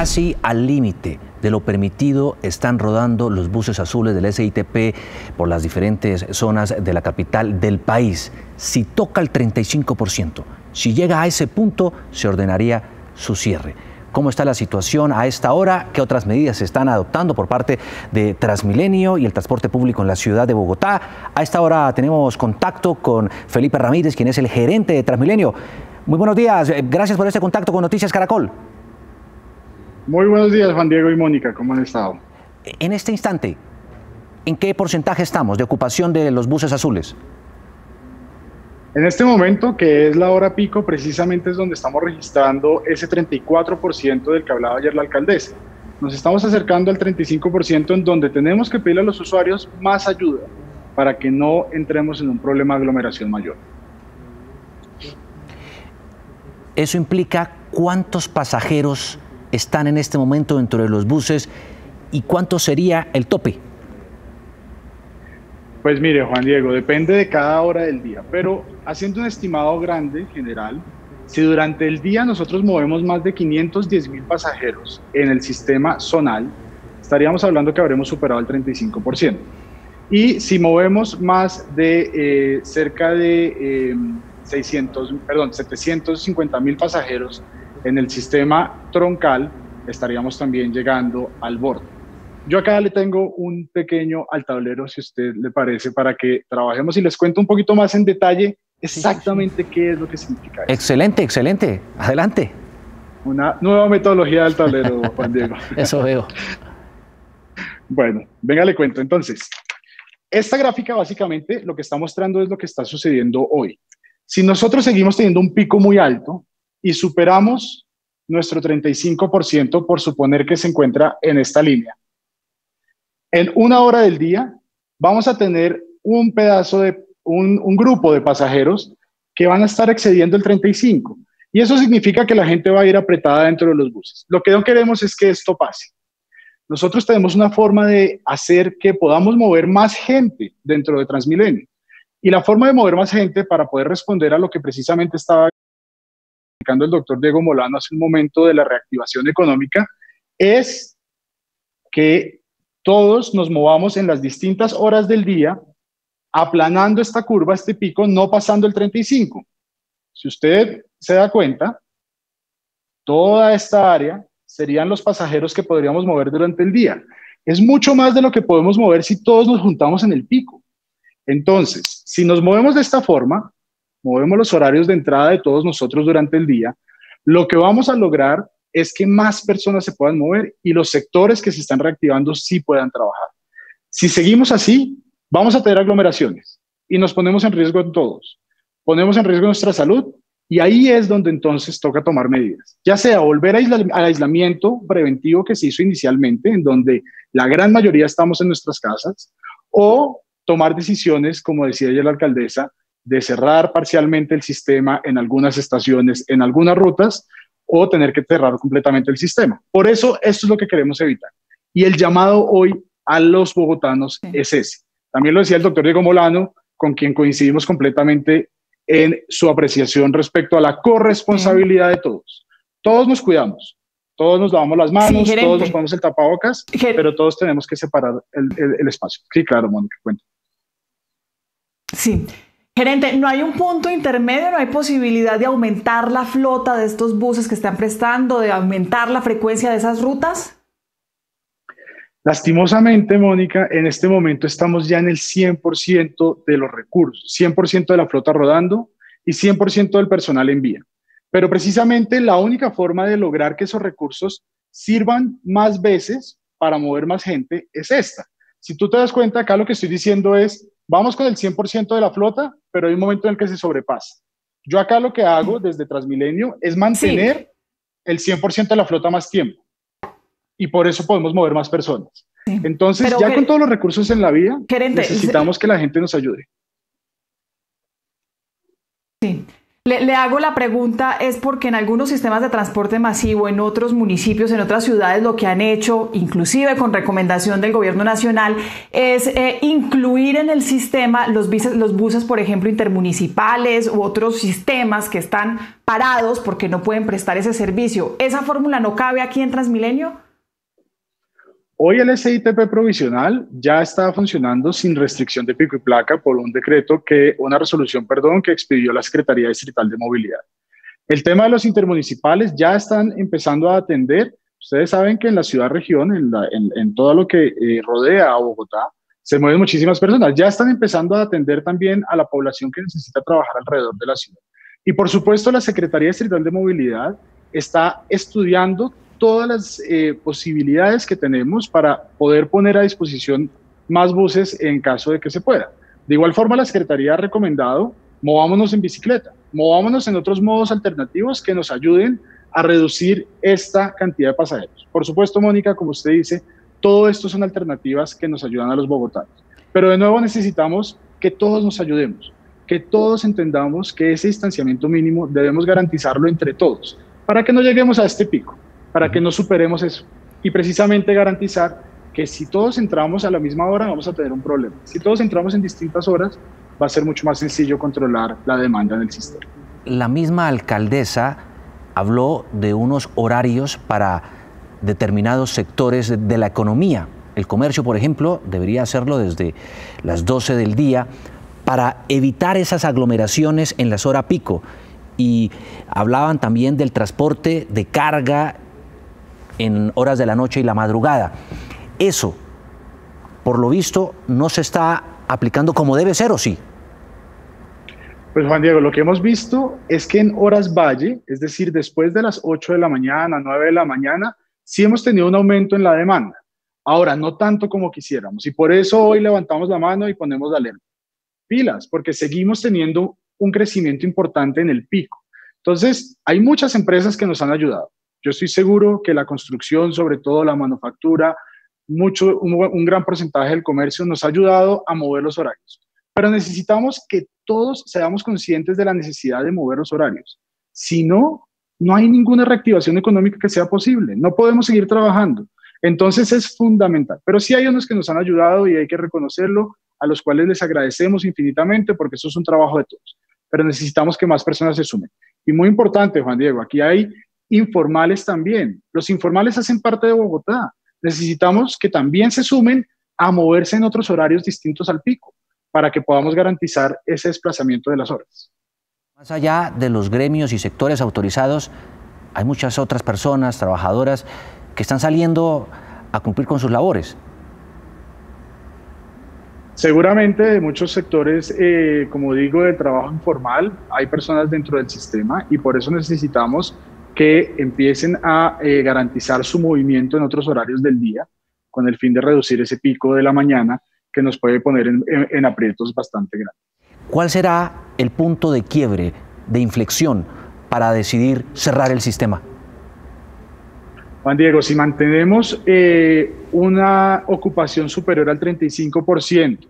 casi al límite de lo permitido están rodando los buses azules del SITP por las diferentes zonas de la capital del país. Si toca el 35%, si llega a ese punto, se ordenaría su cierre. ¿Cómo está la situación a esta hora? ¿Qué otras medidas se están adoptando por parte de Transmilenio y el transporte público en la ciudad de Bogotá? A esta hora tenemos contacto con Felipe Ramírez, quien es el gerente de Transmilenio. Muy buenos días, gracias por este contacto con Noticias Caracol. Muy buenos días, Juan Diego y Mónica, ¿cómo han estado? En este instante, ¿en qué porcentaje estamos de ocupación de los buses azules? En este momento, que es la hora pico, precisamente es donde estamos registrando ese 34% del que hablaba ayer la alcaldesa. Nos estamos acercando al 35% en donde tenemos que pedirle a los usuarios más ayuda para que no entremos en un problema de aglomeración mayor. Eso implica cuántos pasajeros están en este momento dentro de los buses y cuánto sería el tope. Pues mire, Juan Diego, depende de cada hora del día, pero haciendo un estimado grande, general, si durante el día nosotros movemos más de 510.000 pasajeros en el sistema zonal, estaríamos hablando que habremos superado el 35%. Y si movemos más de cerca de 750.000 pasajeros en el sistema troncal, estaríamos también llegando al borde. Yo acá le tengo un pequeño al tablero, si a usted le parece, para que trabajemos y les cuento un poquito más en detalle exactamente qué es lo que significa eso. Excelente, excelente. Adelante. Una nueva metodología del tablero, Juan Diego. Eso veo. Bueno, venga, le cuento. Entonces, esta gráfica básicamente lo que está mostrando es lo que está sucediendo hoy. Si nosotros seguimos teniendo un pico muy alto y superamos nuestro 35% por suponer que se encuentra en esta línea, en una hora del día vamos a tener un pedazo de un grupo de pasajeros que van a estar excediendo el 35%. Y eso significa que la gente va a ir apretada dentro de los buses. Lo que no queremos es que esto pase. Nosotros tenemos una forma de hacer que podamos mover más gente dentro de Transmilenio. Y la forma de mover más gente para poder responder a lo que precisamente estaba explicando el doctor Diego Molano hace un momento de la reactivación económica es que todos nos movamos en las distintas horas del día, aplanando esta curva, este pico, no pasando el 35%. Si usted se da cuenta, toda esta área serían los pasajeros que podríamos mover durante el día. Es mucho más de lo que podemos mover si todos nos juntamos en el pico. Entonces, si nos movemos de esta forma, movemos los horarios de entrada de todos nosotros durante el día, lo que vamos a lograr es que más personas se puedan mover y los sectores que se están reactivando sí puedan trabajar. Si seguimos así, vamos a tener aglomeraciones y nos ponemos en riesgo todos. Ponemos en riesgo nuestra salud y ahí es donde entonces toca tomar medidas. Ya sea volver al aislamiento preventivo que se hizo inicialmente, en donde la gran mayoría estamos en nuestras casas, o tomar decisiones, como decía ayer la alcaldesa, de cerrar parcialmente el sistema en algunas estaciones, en algunas rutas, o tener que cerrar completamente el sistema. Por eso, esto es lo que queremos evitar. Y el llamado hoy a los bogotanos es ese. También lo decía el doctor Diego Molano, con quien coincidimos completamente en su apreciación respecto a la corresponsabilidad de todos. Todos nos cuidamos, todos nos lavamos las manos, sí, todos nos ponemos el tapabocas, pero todos tenemos que separar el espacio. Sí, claro, Mónica, cuenta. Sí. Gerente, ¿no hay un punto intermedio, no hay posibilidad de aumentar la flota de estos buses que están prestando, de aumentar la frecuencia de esas rutas? Lastimosamente, Mónica, en este momento estamos ya en el 100% de los recursos, 100% de la flota rodando y 100% del personal en vía. Pero precisamente la única forma de lograr que esos recursos sirvan más veces para mover más gente es esta. Si tú te das cuenta, acá lo que estoy diciendo es, vamos con el 100% de la flota, pero hay un momento en el que se sobrepasa. Yo acá lo que hago desde Transmilenio es mantener el 100% de la flota más tiempo. Y por eso podemos mover más personas. Entonces, pero ya con todos los recursos en la vía, gerente, necesitamos que la gente nos ayude. Sí. Le hago la pregunta, es porque en algunos sistemas de transporte masivo, en otros municipios, en otras ciudades, lo que han hecho, inclusive con recomendación del gobierno nacional, es incluir en el sistema los buses, por ejemplo, intermunicipales u otros sistemas que están parados porque no pueden prestar ese servicio. ¿Esa fórmula no cabe aquí en Transmilenio? Hoy el SITP provisional ya está funcionando sin restricción de pico y placa por una resolución que expidió la Secretaría Distrital de Movilidad. El tema de los intermunicipales ya están empezando a atender. Ustedes saben que en la ciudad-región, en todo lo que rodea a Bogotá, se mueven muchísimas personas. Ya están empezando a atender también a la población que necesita trabajar alrededor de la ciudad. Y por supuesto, la Secretaría Distrital de Movilidad está estudiando todas las posibilidades que tenemos para poder poner a disposición más buses en caso de que se pueda. De igual forma, la Secretaría ha recomendado, movámonos en bicicleta, movámonos en otros modos alternativos que nos ayuden a reducir esta cantidad de pasajeros. Por supuesto, Mónica, como usted dice, todo esto son alternativas que nos ayudan a los bogotanos. Pero de nuevo necesitamos que todos nos ayudemos, que todos entendamos que ese distanciamiento mínimo debemos garantizarlo entre todos, para que no lleguemos a este pico, para que no superemos eso y precisamente garantizar que si todos entramos a la misma hora vamos a tener un problema. Si todos entramos en distintas horas va a ser mucho más sencillo controlar la demanda en el sistema. La misma alcaldesa habló de unos horarios para determinados sectores de la economía. El comercio, por ejemplo, debería hacerlo desde las 12 del día para evitar esas aglomeraciones en las horas pico. Y hablaban también del transporte de carga en horas de la noche y la madrugada. Eso, por lo visto, no se está aplicando como debe ser, ¿o sí? Pues Juan Diego, lo que hemos visto es que en horas valle, es decir, después de las 8 de la mañana, 9 de la mañana, sí hemos tenido un aumento en la demanda. Ahora, no tanto como quisiéramos, y por eso hoy levantamos la mano y ponemos la alerta. Pilas, porque seguimos teniendo un crecimiento importante en el pico. Entonces, hay muchas empresas que nos han ayudado. Yo estoy seguro que la construcción, sobre todo la manufactura, un gran porcentaje del comercio nos ha ayudado a mover los horarios. Pero necesitamos que todos seamos conscientes de la necesidad de mover los horarios. Si no, no hay ninguna reactivación económica que sea posible. No podemos seguir trabajando. Entonces es fundamental. Pero sí hay unos que nos han ayudado y hay que reconocerlo, a los cuales les agradecemos infinitamente porque eso es un trabajo de todos. Pero necesitamos que más personas se sumen. Y muy importante, Juan Diego, aquí hay informales también. Los informales hacen parte de Bogotá. Necesitamos que también se sumen a moverse en otros horarios distintos al pico para que podamos garantizar ese desplazamiento de las horas. Más allá de los gremios y sectores autorizados, hay muchas otras personas, trabajadoras, que están saliendo a cumplir con sus labores. Seguramente de muchos sectores, como digo, del trabajo informal, hay personas dentro del sistema y por eso necesitamos que empiecen a garantizar su movimiento en otros horarios del día, con el fin de reducir ese pico de la mañana que nos puede poner en aprietos bastante grandes. ¿Cuál será el punto de quiebre, de inflexión, para decidir cerrar el sistema? Juan Diego, si mantenemos una ocupación superior al 35%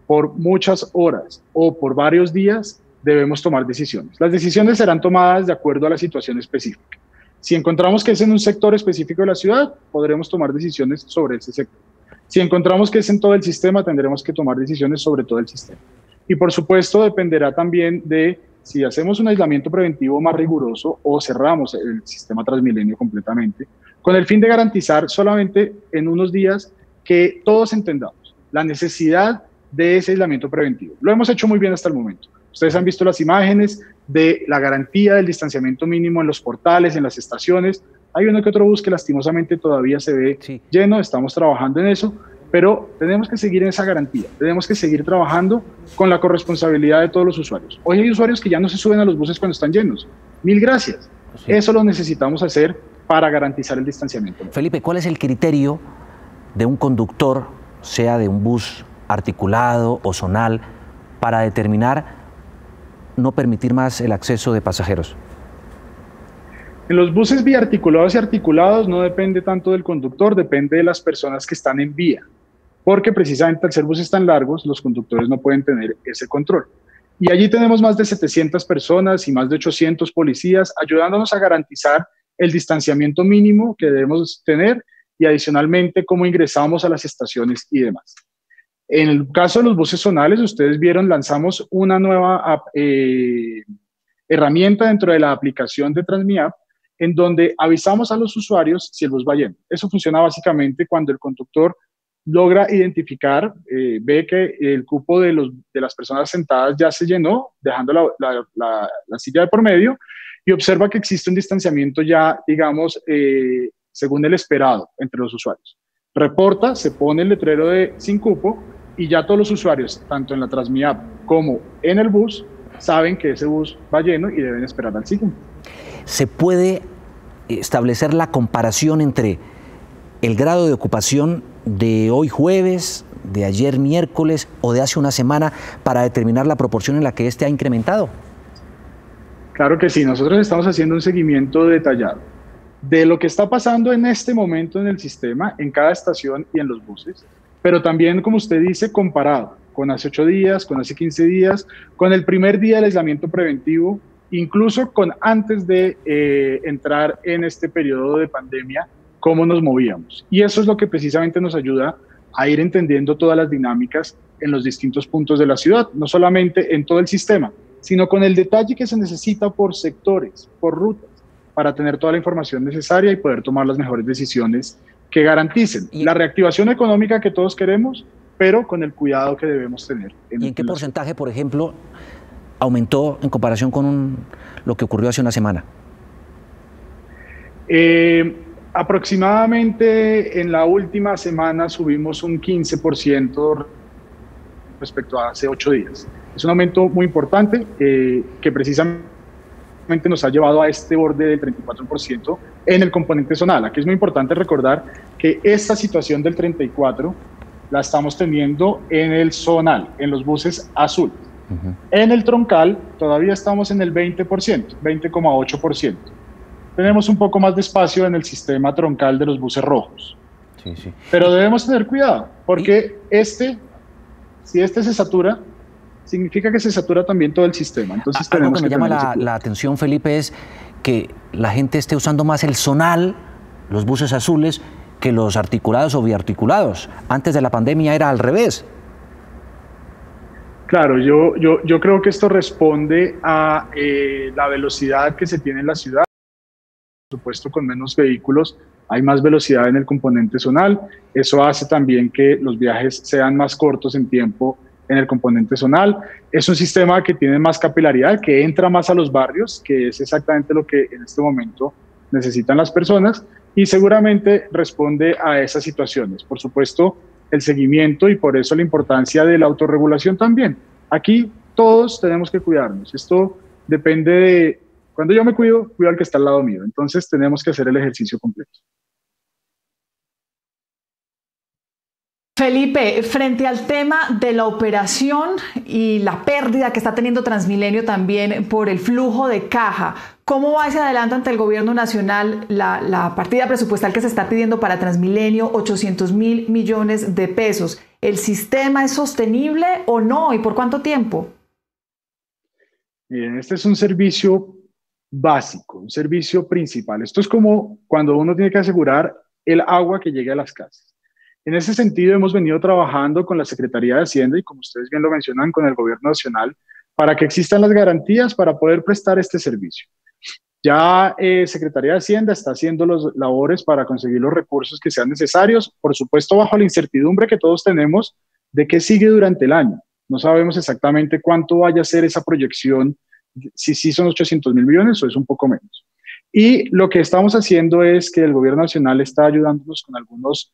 por muchas horas o por varios días, debemos tomar decisiones. Las decisiones serán tomadas de acuerdo a la situación específica. Si encontramos que es en un sector específico de la ciudad, podremos tomar decisiones sobre ese sector. Si encontramos que es en todo el sistema, tendremos que tomar decisiones sobre todo el sistema. Y por supuesto, dependerá también de si hacemos un aislamiento preventivo más riguroso o cerramos el sistema Transmilenio completamente, con el fin de garantizar solamente en unos días que todos entendamos la necesidad de ese aislamiento preventivo. Lo hemos hecho muy bien hasta el momento. Ustedes han visto las imágenes de la garantía del distanciamiento mínimo en los portales, en las estaciones. Hay uno que otro bus que lastimosamente todavía se ve lleno, estamos trabajando en eso, pero tenemos que seguir en esa garantía, tenemos que seguir trabajando con la corresponsabilidad de todos los usuarios. Hoy hay usuarios que ya no se suben a los buses cuando están llenos. Mil gracias. Sí. Eso lo necesitamos hacer para garantizar el distanciamiento. Felipe, ¿cuál es el criterio de un conductor, sea de un bus articulado o zonal, para determinar no permitir más el acceso de pasajeros? En los buses biarticulados y articulados no depende tanto del conductor, depende de las personas que están en vía, porque precisamente al ser buses tan largos, los conductores no pueden tener ese control. Y allí tenemos más de 700 personas y más de 800 policías ayudándonos a garantizar el distanciamiento mínimo que debemos tener y adicionalmente cómo ingresamos a las estaciones y demás. En el caso de los buses zonales, ustedes vieron, lanzamos una nueva herramienta dentro de la aplicación de TransmiApp, en donde avisamos a los usuarios si el bus va lleno. Eso funciona básicamente cuando el conductor logra identificar, ve que el cupo de las personas sentadas ya se llenó, dejando la silla de por medio, y observa que existe un distanciamiento ya, digamos, según el esperado entre los usuarios. Reporta, se pone el letrero de sin cupo y ya todos los usuarios, tanto en la TransmiApp como en el bus, saben que ese bus va lleno y deben esperar al siguiente. ¿Se puede establecer la comparación entre el grado de ocupación de hoy jueves, de ayer miércoles o de hace una semana para determinar la proporción en la que este ha incrementado? Claro que sí, nosotros estamos haciendo un seguimiento detallado de lo que está pasando en este momento en el sistema, en cada estación y en los buses, pero también, como usted dice, comparado con hace 8 días, con hace 15 días, con el primer día del aislamiento preventivo, incluso con antes de entrar en este periodo de pandemia, cómo nos movíamos. Y eso es lo que precisamente nos ayuda a ir entendiendo todas las dinámicas en los distintos puntos de la ciudad, no solamente en todo el sistema, sino con el detalle que se necesita por sectores, por rutas, para tener toda la información necesaria y poder tomar las mejores decisiones que garanticen la reactivación económica que todos queremos, pero con el cuidado que debemos tener. ¿Y en qué porcentaje, por ejemplo, aumentó en comparación con lo que ocurrió hace una semana? Aproximadamente en la última semana subimos un 15% respecto a hace 8 días. Es un aumento muy importante que precisamente nos ha llevado a este borde del 34% en el componente zonal. Aquí es muy importante recordar que esta situación del 34% la estamos teniendo en el zonal, en los buses azules. En el troncal todavía estamos en el 20%, 20,8%. Tenemos un poco más de espacio en el sistema troncal de los buses rojos. Sí, sí. Pero debemos tener cuidado, porque si este se satura, significa que se satura también todo el sistema. Entonces algo que me llama la atención, Felipe, es que la gente esté usando más el zonal, los buses azules, que los articulados o biarticulados. Antes de la pandemia era al revés. Claro, yo creo que esto responde a la velocidad que se tiene en la ciudad. Por supuesto, con menos vehículos hay más velocidad en el componente zonal. Eso hace también que los viajes sean más cortos en tiempo en el componente zonal. Es un sistema que tiene más capilaridad, que entra más a los barrios, que es exactamente lo que en este momento necesitan las personas y seguramente responde a esas situaciones. Por supuesto, el seguimiento y por eso la importancia de la autorregulación también. Aquí todos tenemos que cuidarnos. Esto depende de... Cuando yo me cuido, cuido al que está al lado mío. Entonces tenemos que hacer el ejercicio completo. Felipe, frente al tema de la operación y la pérdida que está teniendo Transmilenio también por el flujo de caja, ¿cómo va hacia adelante ante el gobierno nacional la partida presupuestal que se está pidiendo para Transmilenio, 800.000 millones de pesos? ¿El sistema es sostenible o no? ¿Y por cuánto tiempo? Bien, este es un servicio básico, un servicio principal. Esto es como cuando uno tiene que asegurar el agua que llegue a las casas. En ese sentido, hemos venido trabajando con la Secretaría de Hacienda y, como ustedes bien lo mencionan, con el Gobierno Nacional para que existan las garantías para poder prestar este servicio. Ya Secretaría de Hacienda está haciendo las labores para conseguir los recursos que sean necesarios, por supuesto bajo la incertidumbre que todos tenemos de qué sigue durante el año. No sabemos exactamente cuánto vaya a ser esa proyección, si sí son 800.000 millones o es un poco menos. Y lo que estamos haciendo es que el Gobierno Nacional está ayudándonos con algunos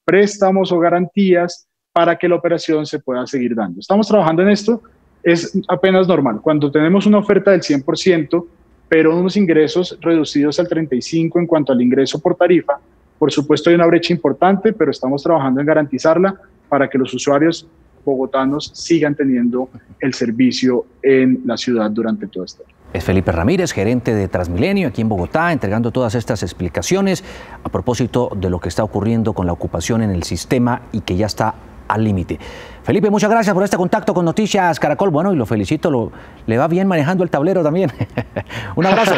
préstamos o garantías para que la operación se pueda seguir dando. Estamos trabajando en esto, es apenas normal. Cuando tenemos una oferta del 100%, pero unos ingresos reducidos al 35% en cuanto al ingreso por tarifa, por supuesto hay una brecha importante, pero estamos trabajando en garantizarla para que los usuarios bogotanos sigan teniendo el servicio en la ciudad durante todo este año. Es Felipe Ramírez, gerente de Transmilenio aquí en Bogotá, entregando todas estas explicaciones a propósito de lo que está ocurriendo con la ocupación en el sistema y que ya está al límite. Felipe, muchas gracias por este contacto con Noticias Caracol. Bueno, y lo felicito, le va bien manejando el tablero también. Un abrazo.